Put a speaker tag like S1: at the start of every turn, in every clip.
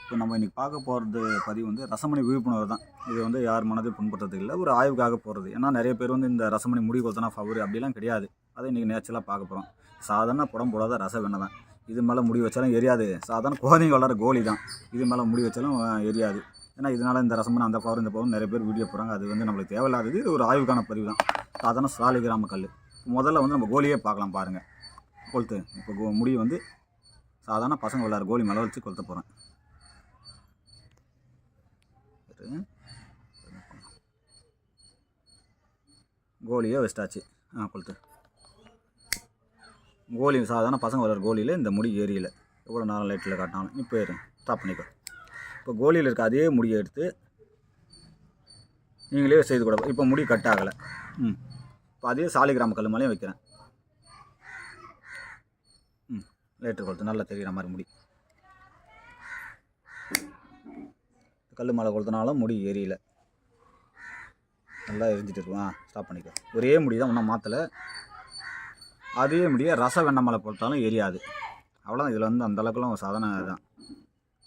S1: இப்போ நம்ம இன்றைக்கி பார்க்க போகிறது பதிவு வந்து ரசமணி விழிப்புணர்வு தான். இது வந்து யார் மனதையும் புண்படுத்துறதுக்கு இல்லை, ஒரு ஆய்வுக்காக போகிறது. ஏன்னா நிறைய பேர் வந்து இந்த ரசமணி முடி கொத்தனா ஃபவர் அப்படிலாம் கிடையாது. அதை இன்றைக்கி நேச்சுரலாக பார்க்க போகிறோம். சாதாரண புடம் போடாத ரச வெண்ணெய் தான். இது மேலே முடி வச்சாலும் எரியாது. சாதாரண குழந்தைங்க வளர கோலி தான். இது மேலே முடி வச்சாலும் எரியாது. ஏன்னா இதனால் இந்த ரசமணி அந்த பவர் இந்த பவர் நிறைய பேர் வீடியோ போகிறாங்க. அது வந்து நம்மளுக்கு தேவையில்லாதது. இது ஒரு ஆய்வுக்கான பதிவு தான். சாதாரண சாலிகிராம கல். முதல்ல வந்து நம்ம கோலியே பார்க்கலாம் பாருங்கள். கொளுத்து இப்போ முடி வந்து சாதாரண பசங்க விளையாடுற கோலி மேலே வச்சு கொளுத்த போகிறேன். கோலியே வச்சிட்டாச்சு. கொளுத்து. கோலி சாதாரண பசங்க விளையாடுற கோலியில் இந்த முடி ஏரியல. எவ்வளோ நேரம் லைட்டில் காட்டினாலும் இப்போ ஸ்டாப் பண்ணிக்கோ. இப்போ கோலியில் இருக்க அதே முடியை எடுத்து நீங்களே செய்து கூட. இப்போ முடி கட் ஆகலை. இப்போ அதே சாலிகிராம கல் மேலேயும் வைக்கிறேன். லைட்டர் கொளுத்து நல்லா தெரிகிற மாதிரி முடி. கல் மேலே கொளுத்தினாலும் முடி எரியல. நல்லா எரிஞ்சிட்டு இருக்கும். ஸ்டாப் பண்ணிக்கோ. ஒரே முடி தான் ஒன்றும் மாற்றலை. அதே முடியை ரச வெண்ணெய் மேலே போட்டாலும் எரியாது. அவ்வளோதான். இதில் வந்து அந்தளவுக்குலாம் சாதனை தான்.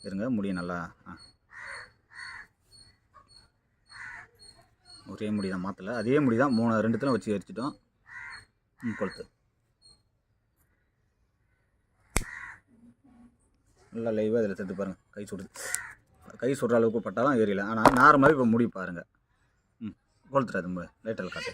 S1: இருங்க முடியை நல்லா ஒரே முடி தான் மாற்றலை. அதே முடி தான் ரெண்டுத்திலும் வச்சு எரிச்சிட்டோம். கொளுத்து. நல்லா லைவாக இதில் தட்டு பாருங்கள். கை சுடுற அளவுக்கு பட்டாலும் ஏரியல. ஆனால் நார்மலாக இப்போ முடி பாருங்கள். கொளுத்துறாது. லைட்டில் காட்டு.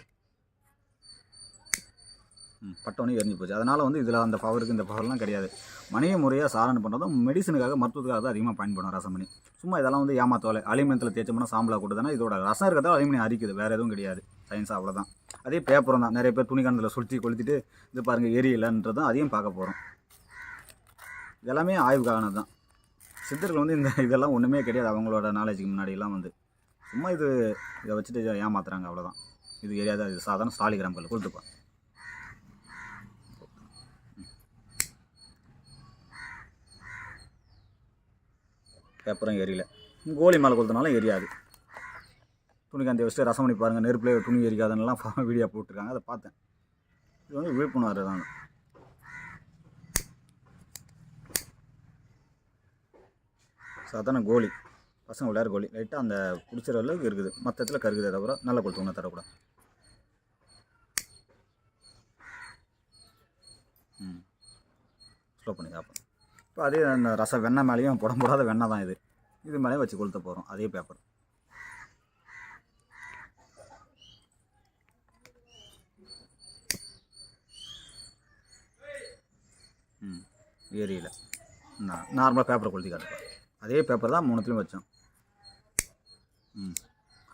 S1: பட்டோன்னே எரிஞ்சு போச்சு. அதனால் வந்து இதில் அந்த பவருக்கு இந்த பவர்லாம் கிடையாது. மனித முறையாக சாதனை பண்ணுறதும் மெடிசனுக்காக மருத்துவத்துக்காக தான் அதிகமாக பயன்படும் ரசமணி. சும்மா இதெல்லாம் வந்து ஏமாத்தோலை அலுமினியத்தில் தேய்ச்சோம்னா சாம்பலாக கொடுத்தானா இதோட ரசம் இருக்கிறதா அலுமினியம் அரிக்குது. வேறு எதுவும் கிடையாது. சயின்ஸ் அவ்வளோதான். அதே பேப்பரும் தான். நிறைய பேர் துணிக்கானத்தில் சுற்றி கொளுத்திட்டு இது பாருங்கள் எரியலைன்றதும் அதையும் பார்க்க போகிறோம். இதெல்லாமே ஆய்வுக்கானது தான். சித்தர்கள் வந்து இதெல்லாம் ஒன்றுமே கிடையாது. அவங்களோட நாலேஜுக்கு முன்னாடியெல்லாம் வந்து சும்மா இதை வச்சுட்டு ஏமாத்துறாங்க. அவ்வளோதான். இது எரியாத. இது சாதாரண சாலிகிராம் கல். கொடுத்துப்பா. பேப்பரும் எரியல. கோலி மேலே கொளுத்தினாலும் எரியாது. துணிக்காந்தி வச்சுட்டு ரசம் பண்ணி பாருங்கள். நெருப்பிலே துணி எரிக்காதுன்னெலாம் வீடியோ போட்டிருக்காங்க. அதை பார்த்தேன். இது வந்து விழிப்புணர்வு தான். சாதாரண கோலி பசங்க விளையாடுற கோலி லைட்டாக அந்த பிடிச்சிற அளவுக்கு இருக்குது. மற்ற இடத்துல கருகுதே தவிர நல்லா கொளுத்து ஒன்று தரக்கூடாது. ஸ்லோ பண்ணி சாப்பிடும். இப்போ அதே அந்த ரச வெண்ணெய் மேலேயும் புடம் போடாத வெண்ணெய் தான் இது மேலேயும் வச்சு கொளுத்த போகிறோம். அதே பேப்பர். ஏரியில் நார்மலாக பேப்பரை கொளுத்தி காட்டுப்பா. அதே பேப்பர் தான் மூணுத்துலையும் வச்சோம்.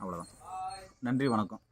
S1: அவ்வளோதான். நன்றி, வணக்கம்.